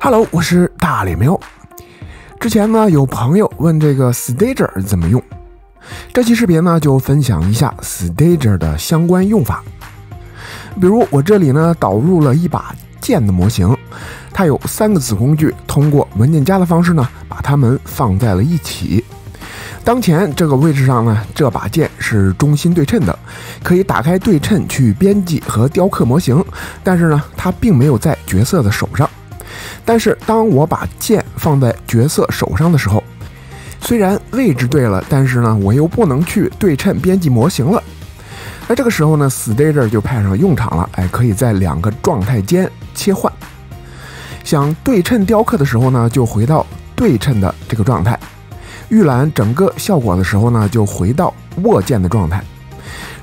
Hello， 我是大脸喵。之前呢，有朋友问这个 Stager 怎么用，这期视频呢就分享一下 Stager 的相关用法。比如我这里呢导入了一把剑的模型，它有3个子工具，通过文件夹的方式呢把它们放在了一起。当前这个位置上呢，这把剑是中心对称的，可以打开对称去编辑和雕刻模型，但是呢它并没有在角色的手上。但是当我把剑放在角色手上的时候，虽然位置对了，但是呢我又不能去对称编辑模型了。那这个时候呢 Stager 就派上用场了，可以在2个状态间切换。想对称雕刻的时候呢，就回到对称的这个状态；预览整个效果的时候呢，就回到握剑的状态。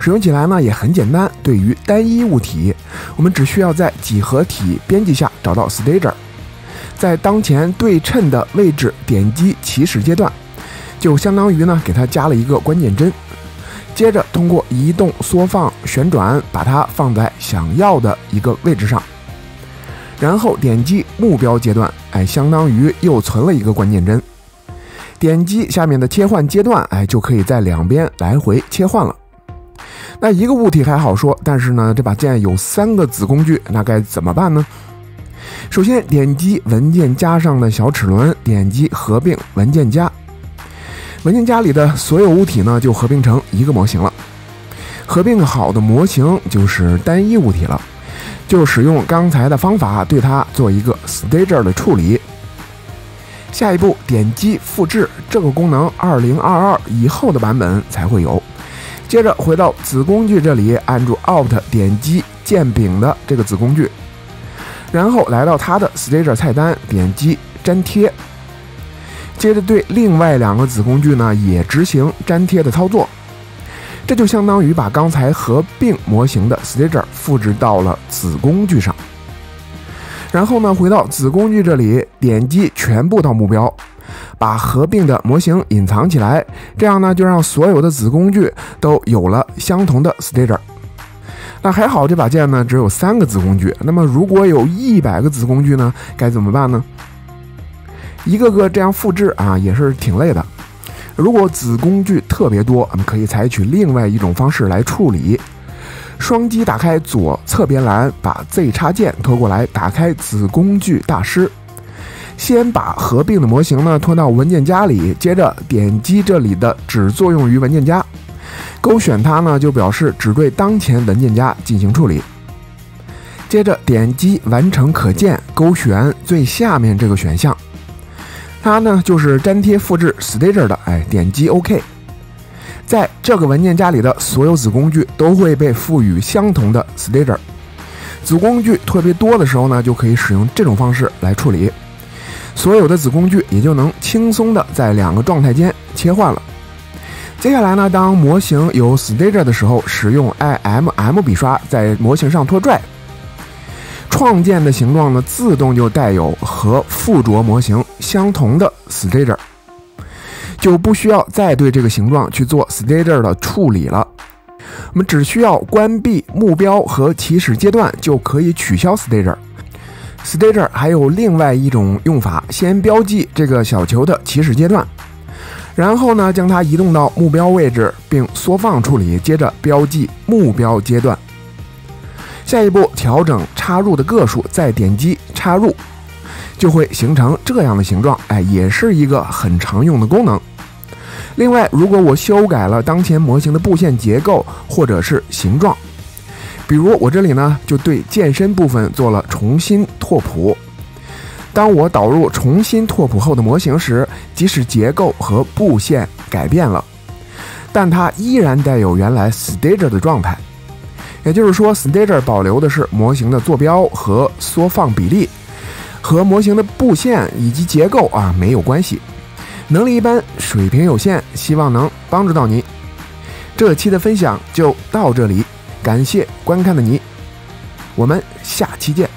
使用起来呢也很简单，对于单一物体，我们只需要在几何体编辑下找到 Stager， 在当前对称的位置点击起始阶段，就相当于呢给它加了一个关键帧。接着通过移动、缩放、旋转，把它放在想要的一个位置上，然后点击目标阶段，相当于又存了一个关键帧。点击下面的切换阶段，就可以在两边来回切换了。那一个物体还好说，但是呢，这把剑有3个子工具，那该怎么办呢？首先点击文件夹上的小齿轮，点击合并文件夹。文件夹里的所有物体呢，就合并成一个模型了。合并好的模型就是单一物体了，就使用刚才的方法对它做一个 Stager 的处理。下一步点击复制，这个功能2022以后的版本才会有。接着回到子工具这里，按住 Alt 点击剑柄的这个子工具，然后来到它的 Stager 菜单，点击粘贴。接着对另外2个子工具呢也执行粘贴的操作，这就相当于把刚才合并模型的 Stager 复制到了子工具上。然后呢回到子工具这里，点击全部到目标，把合并的模型隐藏起来，这样呢就让所有的子工具都有了相同的 Stager。 那还好这把剑呢只有3个子工具，那么如果有100个子工具呢该怎么办呢？一个个这样复制也是挺累的。如果子工具特别多，我们可以采取另外一种方式来处理。双击打开左侧边栏，把 Z 插键拖过来，打开子工具大师。先把合并的模型呢拖到文件夹里，接着点击这里的只作用于文件夹，勾选它呢就表示只对当前文件夹进行处理。接着点击完成可见，勾选最下面这个选项，它呢就是粘贴复制 Stager 的，点击 OK。在这个文件夹里的所有子工具都会被赋予相同的 Stager。子工具特别多的时候呢，就可以使用这种方式来处理，所有的子工具也就能轻松的在2个状态间切换了。接下来呢，当模型有 Stager 的时候，使用 IMM 笔刷在模型上拖拽，创建的形状呢自动就带有和附着模型相同的 Stager， 就不需要再对这个形状去做 Stager 的处理了。我们只需要关闭目标和起始阶段就可以取消 Stager。Stager 还有另外一种用法，先标记这个小球的起始阶段，然后呢将它移动到目标位置并缩放处理，接着标记目标阶段。下一步调整插入的个数，再点击插入，就会形成这样的形状，也是一个很常用的功能。另外，如果我修改了当前模型的布线结构或者是形状，比如我这里呢就对剑身部分做了重新拓扑，当我导入重新拓扑后的模型时，即使结构和布线改变了，但它依然带有原来 Stager 的状态。也就是说 Stager 保留的是模型的坐标和缩放比例，和模型的布线以及结构没有关系。能力一般，水平有限，希望能帮助到你。这期的分享就到这里，感谢观看的你，我们下期见。